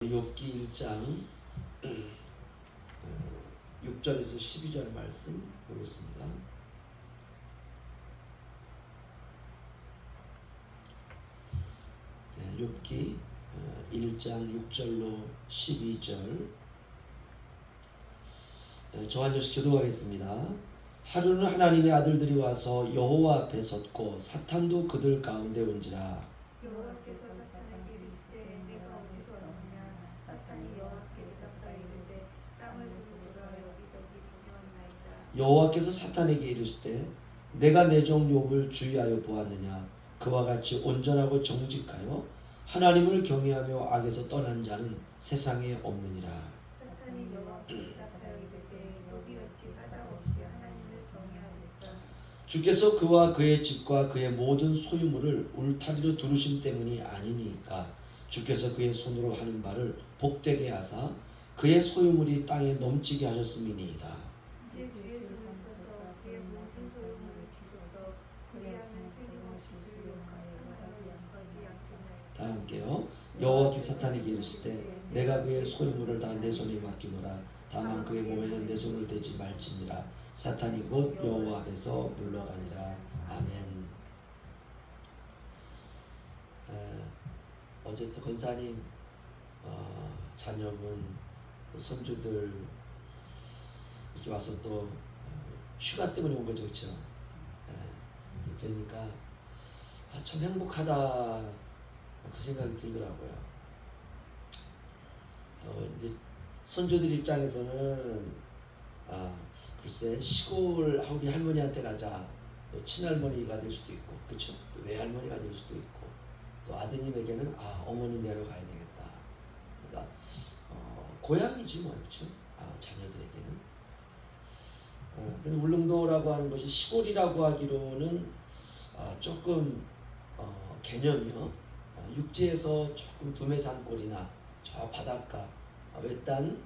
욥기 1장 6절에서 12절 말씀 보겠습니다. 욥기 1장 6절로 12절 저 한 절씩 교독하겠습니다. 하루는 하나님의 아들들이 와서 여호와 앞에 섰고 사탄도 그들 가운데 온지라. 여호와께서 사탄에게 이르시되 내가 어디서 왔느냐. 사탄이 여호와께 대답하여 이르되 땅을 두고 돌아 여기저기 구경하나이다. 여호와께서 사탄에게 이르시되 내가 내 종 욥을 주의하여 보았느냐. 그와 같이 온전하고 정직하여 하나님을 경외하며 악에서 떠난 자는 세상에 없느니라. 사탄이 여호와께 대답하여 이르되 욥이 어찌 바다 없이 하나님을 경외하니까. 주께서 그와 그의 집과 그의 모든 소유물을 울타리로 두르심 때문이 아니니까. 주께서 그의 손으로 하는 바를 복되게 하사 그의 소유물이 땅에 넘치게 하셨음이니이다. 이제 주의 손을 펴서 그의 모든 소유물을 치소서. 그리하면 틀림없이 주를 용하여 양까지 양하나이다. 다 함께요. 여호와께 사탄에게 이르시되 내가 그의 소유물을 다 내 손에 맡기노라. 다만 그의 몸에는 내 손을 대지 말지니라. 사탄이 곧 여호와 앞에서 물러가니라. 아멘. 어제 또 권사님 자녀분 손주들 이렇게 와서 또 휴가 때문에 온 거죠, 그렇죠? 그러니까 참 행복하다 그 생각이 들더라고요. 이제 손주들 입장에서는 글쎄 시골 우리 할머니한테 가자, 또 친할머니가 될 수도 있고, 그렇죠? 또 외할머니가 될 수도 있고, 또 아드님에게는 어머니 뵈러 가야 되겠다. 그러니까 고향이지 뭐, 그렇죠? 자녀들에게는. 근데 울릉도라고 하는 것이 시골이라고 하기로는 조금 개념이요. 육지에서 조금 두메산골이나 저 바닷가 외딴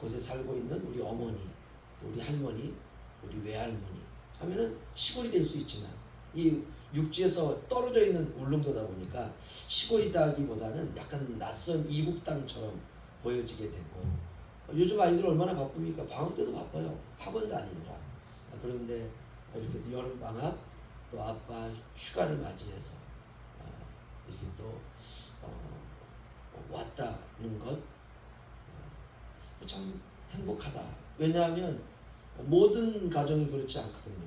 곳에 살고 있는 우리 어머니, 우리 할머니, 우리 외할머니 하면은 시골이 될 수 있지만, 이 육지에서 떨어져 있는 울릉도다 보니까 시골이다기보다는 약간 낯선 이국 땅처럼 보여지게 되고, 요즘 아이들 얼마나 바쁩니까? 방학 때도 바빠요. 학원 다니느라. 그런데 이렇게 여름 방학 또 아빠 휴가를 맞이해서 이렇게 또 왔다는 것 참 행복하다. 왜냐하면 모든 가정이 그렇지 않거든요.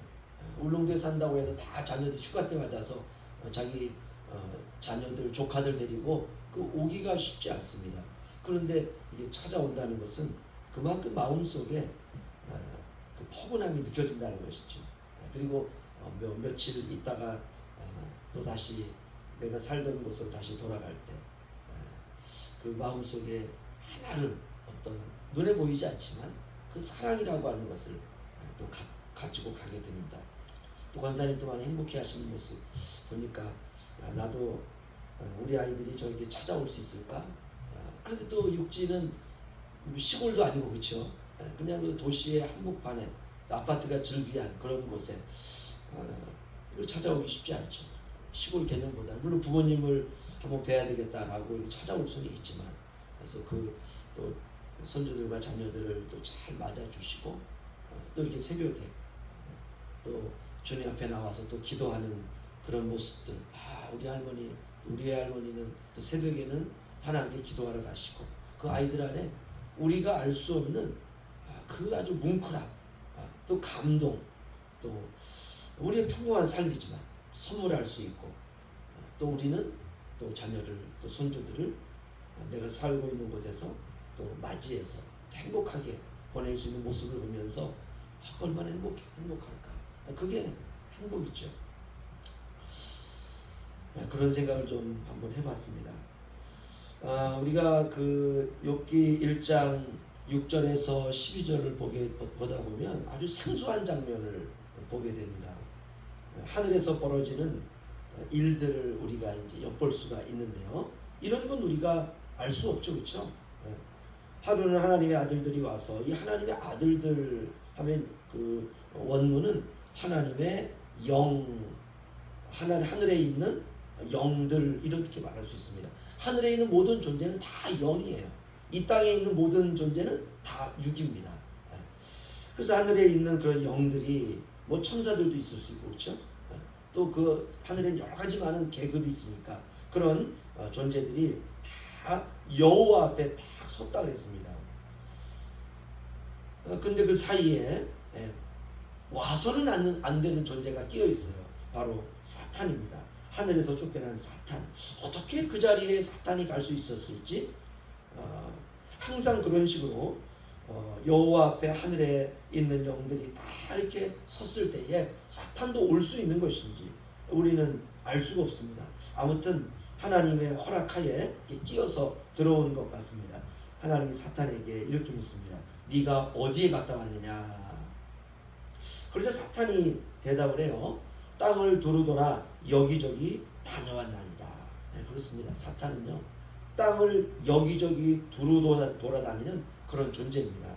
울릉도에 산다고 해서 다 자녀들 휴가 때 맞아서 자기 자녀들 조카들 데리고 오기가 쉽지 않습니다. 그런데 이게 찾아온다는 것은 그만큼 마음속에 그 포근함이 느껴진다는 것이죠. 그리고 며칠 있다가 또 다시 내가 살던 곳으로 다시 돌아갈 때 그 마음속에 하나를 어떤 눈에 보이지 않지만 그 사랑이라고 하는 것을 또 가지고 가게 됩니다. 또 권사님 또한 행복해 하시는 모습 보니까 나도 우리 아이들이 저렇게 찾아올 수 있을까? 그런데 또 육지는 시골도 아니고, 그렇죠? 그냥 그 도시의 한복판에 아파트가 즐비한 그런 곳에 찾아오기 쉽지 않죠. 시골 개념보다 물론 부모님을 한번 뵈야 되겠다라고 찾아올 수는 있지만, 그래서 또 손주들과 자녀들을 또 잘 맞아주시고 또 이렇게 새벽에 또 주님 앞에 나와서 또 기도하는 그런 모습들, 우리 할머니, 우리 외할머니는 또 새벽에는 하나님께 기도하러 가시고, 그 아이들 안에 우리가 알 수 없는 그 아주 뭉클함, 또 감동, 또 우리의 평범한 삶이지만 선물할 수 있고, 또 우리는 또 자녀를, 또 손주들을 내가 살고 있는 곳에서 또 맞이해서 행복하게 보낼 수 있는 모습을 보면서 얼마나 행복할까. 그게 행복이죠. 그런 생각을 좀 한번 해봤습니다. 우리가 그 욥기 1장 6절에서 12절을 보다 보면 아주 생소한 장면을 보게 됩니다. 하늘에서 벌어지는 일들을 우리가 이제 엿볼 수가 있는데요. 이런 건 우리가 알 수 없죠, 그렇죠? 하루는 하나님의 아들들이 와서, 이 하나님의 아들들 하면 그 원문은 하나님의 하늘에 있는 영들 이렇게 말할 수 있습니다. 하늘에 있는 모든 존재는 다 영이에요. 이 땅에 있는 모든 존재는 다 육입니다. 그래서 하늘에 있는 그런 영들이 뭐 천사들도 있을 수 있고 그렇죠? 또 그 하늘에 여러 가지 많은 계급이 있으니까 그런 존재들이 다 여호와 앞에 딱 섰다 그랬습니다. 근데 그 사이에 와서는 안 되는 존재가 끼어 있어요. 바로 사탄입니다. 하늘에서 쫓겨난 사탄. 어떻게 그 자리에 사탄이 갈 수 있었을지 항상 그런 식으로 여호와 앞에 하늘에 있는 영들이 다 이렇게 섰을 때에 사탄도 올 수 있는 것인지 우리는 알 수가 없습니다. 아무튼 하나님의 허락하에 끼어서 들어오는 것 같습니다. 하나님이 사탄에게 이렇게 묻습니다. 네가 어디에 갔다 왔느냐? 그러자 사탄이 대답을 해요. 땅을 두루돌아 여기저기 다녀왔나이다. 네, 그렇습니다. 사탄은요, 땅을 여기저기 돌아다니는 그런 존재입니다.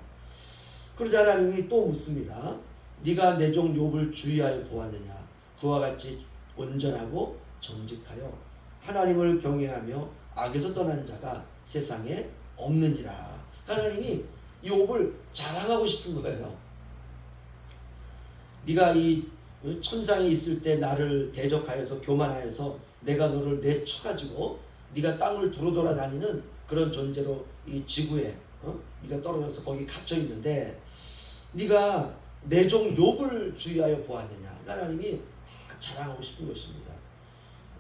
그러자 하나님이 또 묻습니다. 네가 내 종 욥을 주의하여 보았느냐? 그와 같이 온전하고 정직하여 하나님을 경외하며 악에서 떠난 자가 세상에 없느니라. 하나님이 욥을 자랑하고 싶은 거예요. 네가 이 천상에 있을 때 나를 대적하여서 교만하여서 내가 너를 내쳐가지고 네가 땅을 두루돌아다니는 그런 존재로 이 지구에 네가 떨어져서 거기 갇혀 있는데 네가 내 종 욥을 주의하여 보았느냐? 하나님이 자랑하고 싶은 것입니다.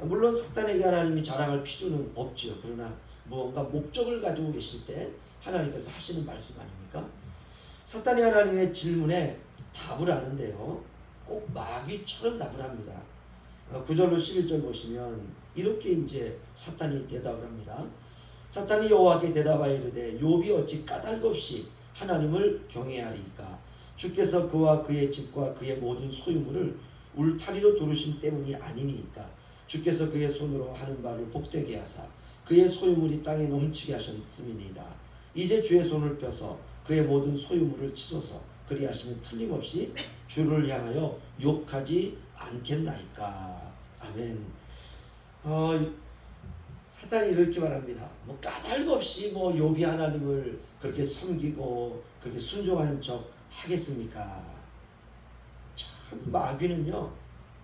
물론 사탄에게 하나님이 자랑할 필요는 없지요. 그러나 무언가 목적을 가지고 계실 때 하나님께서 하시는 말씀 아닙니까? 사탄이 하나님의 질문에 답을 하는데요, 꼭 마귀처럼 답을 합니다. 9절로 11절 보시면 이렇게 이제 사탄이 대답을 합니다. 사탄이 여호와께 대답하여 이르되 욥이 어찌 까닭없이 하나님을 경외하리이까? 주께서 그와 그의 집과 그의 모든 소유물을 울타리로 두르심 때문이 아니니까. 주께서 그의 손으로 하는 바를 복되게 하사 그의 소유물이 땅에 넘치게 하셨음이니이다. 이제 주의 손을 펴서 그의 모든 소유물을 치소서. 그리하시면 틀림없이 주를 향하여 욕하지 않겠나이까. 아멘. 사탄이 이렇게 말합니다. 뭐 까닭 없이 뭐 욥이 하나님을 그렇게 섬기고 그렇게 순종하는 척 하겠습니까? 참 마귀는요,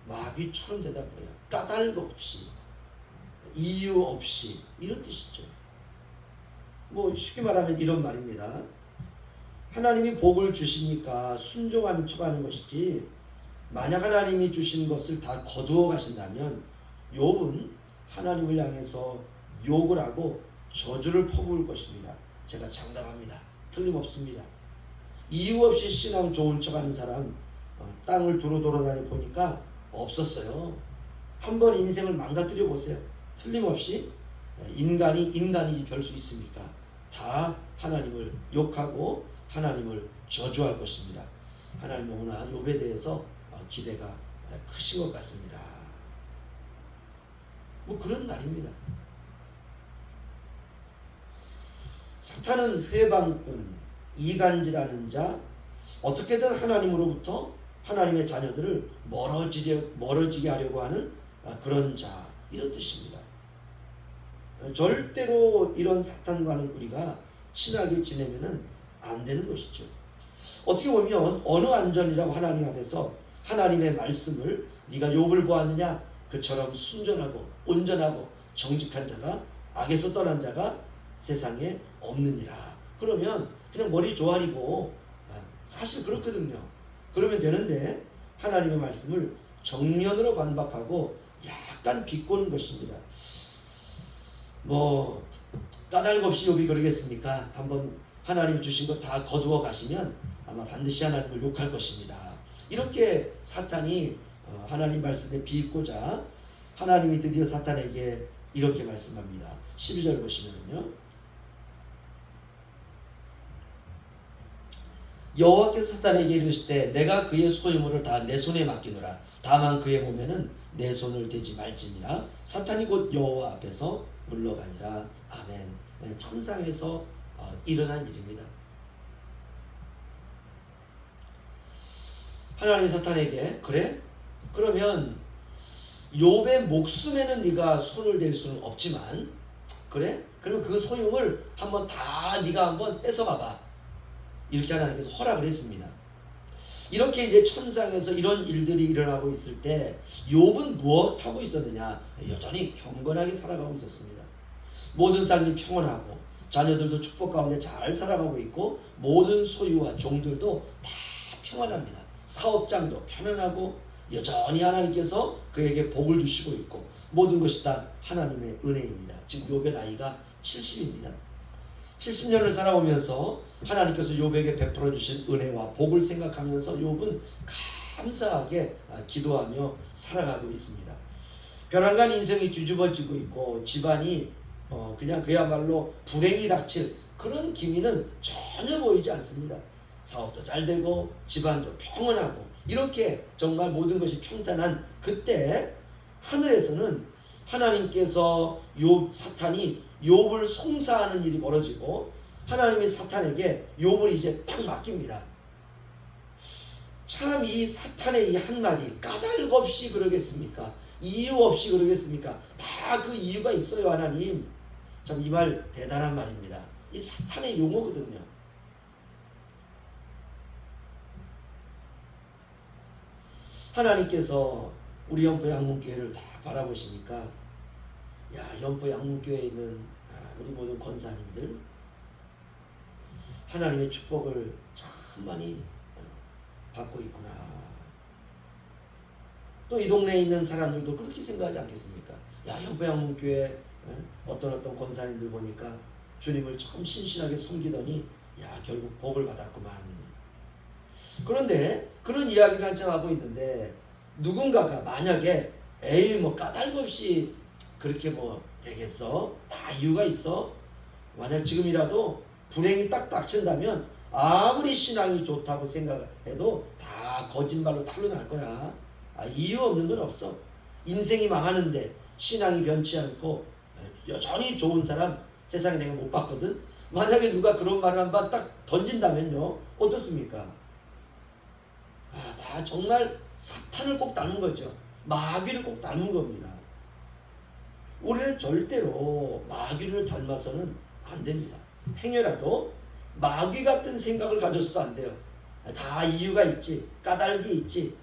마귀처럼 대답해요. 까닭 없이, 이유 없이, 이런 뜻이죠. 뭐 쉽게 말하면 이런 말입니다. 하나님이 복을 주시니까 순종하는 척하는 것이지, 만약 하나님이 주신 것을 다 거두어 가신다면 욥은 하나님을 향해서 욕을 하고 저주를 퍼부을 것입니다. 제가 장담합니다. 틀림없습니다. 이유 없이 신앙 좋은 척하는 사람 땅을 두루 돌아다니 보니까 없었어요. 한번 인생을 망가뜨려 보세요. 틀림없이 인간이 별 수 있습니까? 다 하나님을 욕하고 하나님을 저주할 것입니다. 하나님 너무나 욥에 대해서 기대가 크신 것 같습니다. 뭐 그런 날입니다. 사탄은 회방꾼, 이간질하는 자, 어떻게든 하나님으로부터 하나님의 자녀들을 멀어지게 하려고 하는 그런 자, 이런 뜻입니다. 절대로 이런 사탄과는 우리가 친하게 지내면 안 되는 것이죠. 어떻게 보면 어느 안전이라고 하나님 앞에서 하나님의 말씀을 네가 욥을 보았느냐? 그처럼 순전하고 온전하고 정직한 자가 악에서 떠난 자가 세상에 없느니라. 그러면 그냥 머리 조아리고 사실 그렇거든요. 그러면 되는데 하나님의 말씀을 정면으로 반박하고 약간 비꼬는 것입니다. 뭐 까닭 없이 욥이 그러겠습니까? 한번 하나님이 주신 거 다 거두어 가시면 아마 반드시 하나님을 욕할 것입니다. 이렇게 사탄이 하나님 말씀에 비꼬자 하나님이 드디어 사탄에게 이렇게 말씀합니다. 12절 보시면요, 여호와께서 사탄에게 이르시되 내가 그의 소유물을 다 내 손에 맡기노라. 다만 그의 몸에는 내 손을 대지 말지니라. 사탄이 곧 여호와 앞에서 물러가니라. 아멘. 천상에서 일어난 일입니다. 하나님 사탄에게 그래? 그러면 욥의 목숨에는 네가 손을 댈 수는 없지만 그래? 그러면 그 소용을 한번 다 네가 한번 뺏어봐봐. 이렇게 하나님께서 허락을 했습니다. 이렇게 이제 천상에서 이런 일들이 일어나고 있을 때 욥은 무엇하고 있었느냐? 여전히 경건하게 살아가고 있었습니다. 모든 삶이 평온하고 자녀들도 축복 가운데 잘 살아가고 있고 모든 소유와 종들도 다 평안합니다. 사업장도 편안하고 여전히 하나님께서 그에게 복을 주시고 있고 모든 것이 다 하나님의 은혜입니다. 지금 욥의 나이가 70입니다. 70년을 살아오면서 하나님께서 욥에게 베풀어 주신 은혜와 복을 생각하면서 욥은 감사하게 기도하며 살아가고 있습니다. 벼랑간 인생이 뒤집어지고 있고 집안이 그냥 그야말로 불행이 닥칠 그런 기미는 전혀 보이지 않습니다. 사업도 잘 되고 집안도 평온하고 이렇게 정말 모든 것이 평탄한 그때 하늘에서는 하나님께서 사탄이 욥을 송사하는 일이 벌어지고 하나님이 사탄에게 욥을 이제 딱 맡깁니다. 참 이 사탄의 이 한마디 까닭 없이 그러겠습니까? 이유 없이 그러겠습니까? 다 그 이유가 있어요. 하나님. 참 이 말 대단한 말입니다. 이 사탄의 용어거든요. 하나님께서 우리 연포 양문교회를 다 바라보시니까 야, 연포 양문교회에 있는 우리 모든 권사님들 하나님의 축복을 참 많이 받고 있구나. 또 이 동네에 있는 사람들도 그렇게 생각하지 않겠습니까? 야, 연포 양문교회 어떤 권사님들 보니까 주님을 참 신실하게 섬기더니 야, 결국 복을 받았구만. 그런데 그런 이야기를 한참 하고 있는데 누군가가 만약에 에이 뭐 까닭 없이 그렇게 뭐 되겠어? 다 이유가 있어? 만약 지금이라도 불행이 딱 닥친다면 아무리 신앙이 좋다고 생각해도 다 거짓말로 탄로 날 거야. 이유 없는 건 없어. 인생이 망하는데 신앙이 변치 않고 여전히 좋은 사람 세상에 내가 못 봤거든. 만약에 누가 그런 말을 한번 딱 던진다면요 어떻습니까? 다 정말 사탄을 꼭 닮은 거죠. 마귀를 꼭 닮은 겁니다. 우리는 절대로 마귀를 닮아서는 안 됩니다. 행여라도 마귀 같은 생각을 가져서도 안 돼요. 다 이유가 있지. 까닭이 있지.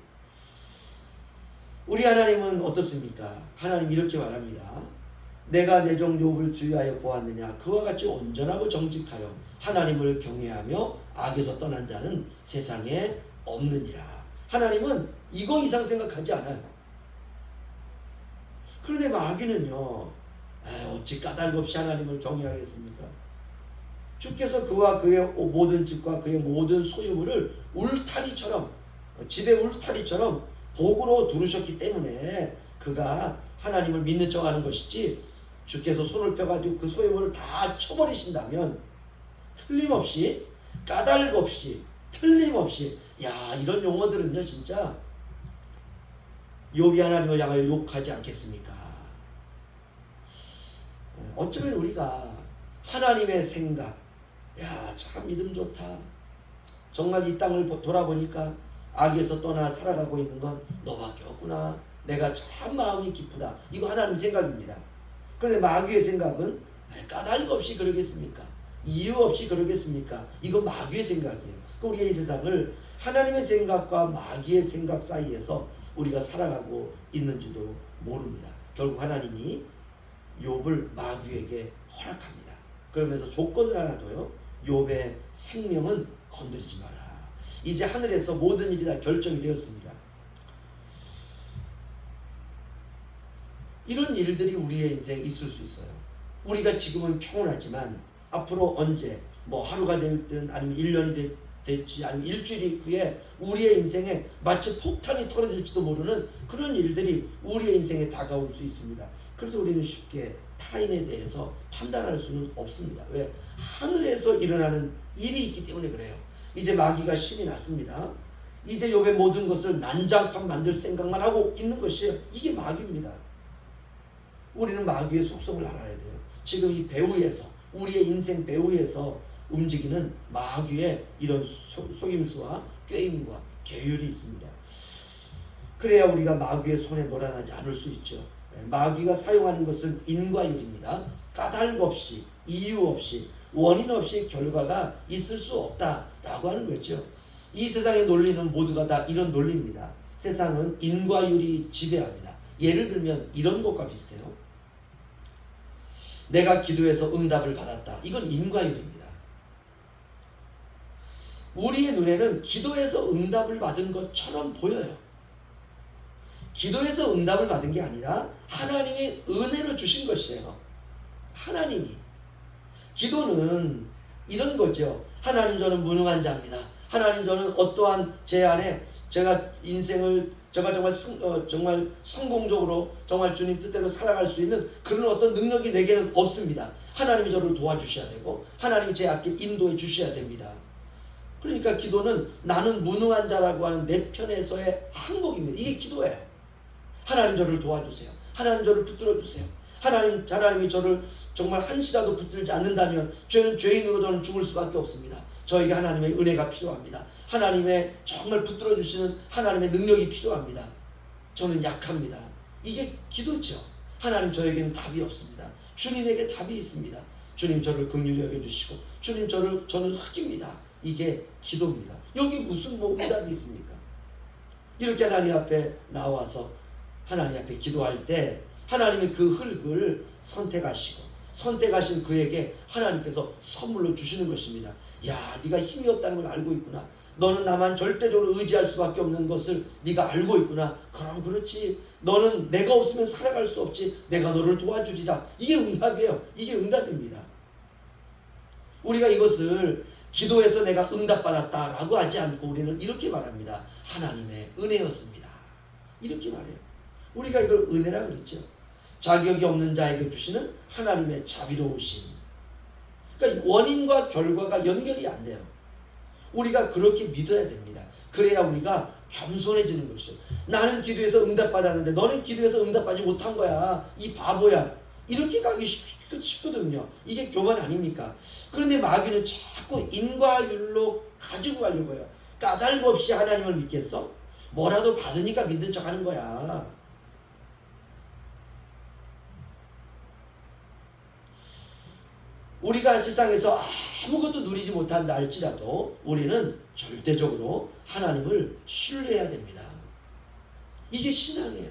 우리 하나님은 어떻습니까? 하나님 이렇게 말합니다. 내가 내 종 욥을 주의하여 보았느냐? 그와 같이 온전하고 정직하여 하나님을 경외하며 악에서 떠난 자는 세상에 없느니라. 하나님은 이거 이상 생각하지 않아요. 그런데 마귀는요, 어찌 까닭 없이 하나님을 경외하겠습니까? 주께서 그와 그의 모든 집과 그의 모든 소유물을 울타리처럼, 집의 울타리처럼 복으로 두르셨기 때문에 그가 하나님을 믿는 척 하는 것이지, 주께서 손을 펴가지고 그 소유물을 다 쳐버리신다면 틀림없이 까닭 없이 틀림없이 야, 이런 용어들은요 진짜 욥이 하나님을 향하여 욕하지 않겠습니까? 어쩌면 우리가 하나님의 생각, 야, 참 믿음 좋다. 정말 이 땅을 돌아보니까 악에서 떠나 살아가고 있는 건 너밖에 없구나. 내가 참 마음이 기쁘다. 이거 하나님 생각입니다. 그런데 마귀의 생각은 까닭 없이 그러겠습니까? 이유 없이 그러겠습니까? 이거 마귀의 생각이에요. 우리의 이 세상을 하나님의 생각과 마귀의 생각 사이에서 우리가 살아가고 있는지도 모릅니다. 결국 하나님이 욥을 마귀에게 허락합니다. 그러면서 조건을 하나 둬요. 욥의 생명은 건드리지 마라. 이제 하늘에서 모든 일이 다 결정이 되었습니다. 이런 일들이 우리의 인생에 있을 수 있어요. 우리가 지금은 평온하지만 앞으로 언제 뭐 하루가 됐든 아니면 1년이 될지 아니면 일주일 후에 우리의 인생에 마치 폭탄이 터져질지도 모르는 그런 일들이 우리의 인생에 다가올 수 있습니다. 그래서 우리는 쉽게 타인에 대해서 판단할 수는 없습니다. 왜? 하늘에서 일어나는 일이 있기 때문에 그래요. 이제 마귀가 신이 났습니다. 이제 욥의 모든 것을 난장판 만들 생각만 하고 있는 것이 이게 마귀입니다. 우리는 마귀의 속성을 알아야 돼요. 지금 이 배후에서 우리의 인생 배후에서 움직이는 마귀의 이런 속임수와 꾀임과 계율이 있습니다. 그래야 우리가 마귀의 손에 놀아나지 않을 수 있죠. 마귀가 사용하는 것은 인과율입니다. 까닭 없이, 이유 없이, 원인 없이 결과가 있을 수 없다라고 하는 거죠. 이 세상의 논리는 모두가 다 이런 논리입니다. 세상은 인과율이 지배합니다. 예를 들면 이런 것과 비슷해요. 내가 기도해서 응답을 받았다. 이건 인과율입니다. 우리의 눈에는 기도해서 응답을 받은 것처럼 보여요. 기도해서 응답을 받은 게 아니라 하나님의 은혜로 주신 것이에요. 하나님이. 기도는 이런 거죠. 하나님, 저는 무능한 자입니다. 하나님, 저는 어떠한 제 안에 제가 인생을 정말 성공적으로 정말 주님 뜻대로 살아갈 수 있는 그런 어떤 능력이 내게는 없습니다. 하나님이 저를 도와주셔야 되고 하나님이 제 앞길 인도해 주셔야 됩니다. 그러니까 기도는 나는 무능한 자라고 하는 내 편에서의 항복입니다. 이게 기도예요. 하나님, 저를 도와주세요. 하나님, 저를 붙들어 주세요. 하나님이 저를 정말 한시라도 붙들지 않는다면 죄인으로 저는 죽을 수밖에 없습니다. 저에게 하나님의 은혜가 필요합니다. 하나님의 정말 붙들어 주시는 하나님의 능력이 필요합니다. 저는 약합니다. 이게 기도죠. 하나님, 저에게는 답이 없습니다. 주님에게 답이 있습니다. 주님, 저를 긍휼히 여겨주시고 주님, 저는 흙입니다. 이게 기도입니다. 여기 무슨 응답이 있습니까? 이렇게 하나님 앞에 나와서 하나님 앞에 기도할 때 하나님이 그 흙을 선택하신 그에게 하나님께서 선물로 주시는 것입니다. 야, 네가 힘이 없다는 걸 알고 있구나. 너는 나만 절대적으로 의지할 수밖에 없는 것을 네가 알고 있구나. 그럼 그렇지. 너는 내가 없으면 살아갈 수 없지. 내가 너를 도와주리라. 이게 응답이에요. 이게 응답입니다. 우리가 이것을 기도해서 내가 응답받았다라고 하지 않고 우리는 이렇게 말합니다. 하나님의 은혜였습니다. 이렇게 말해요. 우리가 이걸 은혜라고 그랬죠. 자격이 없는 자에게 주시는 하나님의 자비로우심. 그러니까 원인과 결과가 연결이 안 돼요. 우리가 그렇게 믿어야 됩니다. 그래야 우리가 겸손해지는 것이죠. 나는 기도해서 응답받았는데 너는 기도해서 응답받지 못한 거야. 이 바보야. 이렇게 가기 쉽거든요. 이게 교만 아닙니까? 그런데 마귀는 자꾸 인과율로 가지고 가려고 해요. 까닭 없이 하나님을 믿겠어? 뭐라도 받으니까 믿는 척 하는 거야. 우리가 세상에서 아무것도 누리지 못한다 할지라도 우리는 절대적으로 하나님을 신뢰해야 됩니다. 이게 신앙이에요.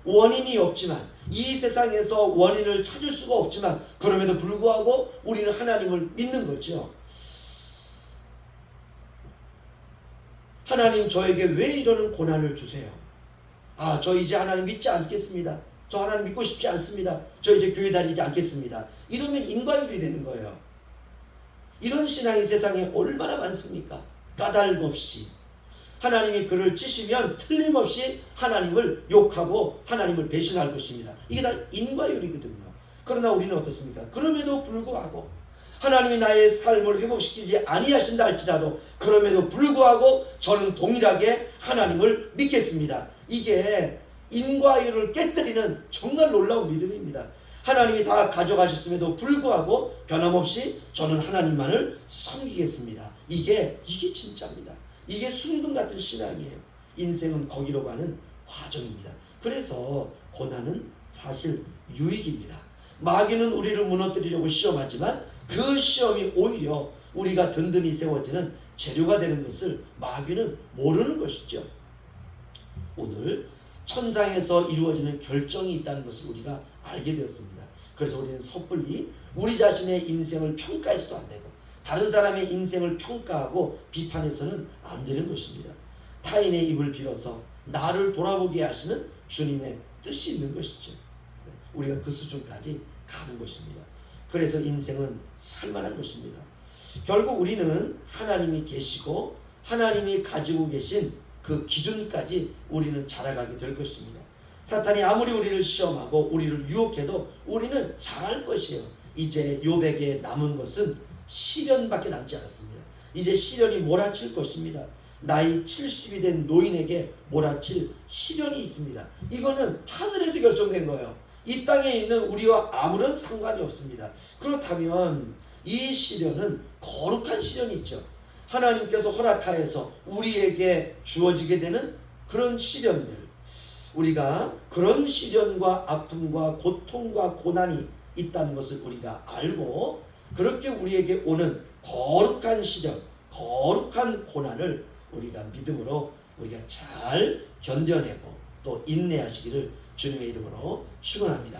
원인이 없지만, 이 세상에서 원인을 찾을 수가 없지만 그럼에도 불구하고 우리는 하나님을 믿는 거죠. 하나님, 저에게 왜 이러는 고난을 주세요? 저 이제 하나님 믿지 않겠습니다. 저 하나님 믿고 싶지 않습니다. 저 이제 교회 다니지 않겠습니다. 이러면 인과율이 되는 거예요. 이런 신앙이 세상에 얼마나 많습니까? 까닭 없이 하나님이 그를 치시면 틀림없이 하나님을 욕하고 하나님을 배신할 것입니다. 이게 다 인과율이거든요. 그러나 우리는 어떻습니까? 그럼에도 불구하고 하나님이 나의 삶을 회복시키지 아니하신다 할지라도 그럼에도 불구하고 저는 동일하게 하나님을 믿겠습니다. 이게 인과율을 깨뜨리는 정말 놀라운 믿음입니다. 하나님이 다 가져가셨음에도 불구하고 변함없이 저는 하나님만을 섬기겠습니다. 이게 진짜입니다. 이게 순금 같은 신앙이에요. 인생은 거기로 가는 과정입니다. 그래서 고난은 사실 유익입니다. 마귀는 우리를 무너뜨리려고 시험하지만 그 시험이 오히려 우리가 든든히 세워지는 재료가 되는 것을 마귀는 모르는 것이죠. 오늘 천상에서 이루어지는 결정이 있다는 것을 우리가 알게 되었습니다. 그래서 우리는 섣불리 우리 자신의 인생을 평가해서도 안 되고 다른 사람의 인생을 평가하고 비판해서는 안 되는 것입니다. 타인의 입을 빌어서 나를 돌아보게 하시는 주님의 뜻이 있는 것이죠. 우리가 그 수준까지 가는 것입니다. 그래서 인생은 살만한 것입니다. 결국 우리는 하나님이 계시고 하나님이 가지고 계신 그 기준까지 우리는 자라가게 될 것입니다. 사탄이 아무리 우리를 시험하고 우리를 유혹해도 우리는 잘할 것이에요. 이제 욥에게 남은 것은 시련밖에 남지 않았습니다. 이제 시련이 몰아칠 것입니다. 나이 70이 된 노인에게 몰아칠 시련이 있습니다. 이거는 하늘에서 결정된 거예요. 이 땅에 있는 우리와 아무런 상관이 없습니다. 그렇다면 이 시련은 거룩한 시련이 있죠. 하나님께서 허락하여서 우리에게 주어지게 되는 그런 시련들, 우리가 그런 시련과 아픔과 고통과 고난이 있다는 것을 우리가 알고 그렇게 우리에게 오는 거룩한 시련, 거룩한 고난을 우리가 믿음으로 우리가 잘 견뎌내고 또 인내하시기를 주님의 이름으로 축원합니다.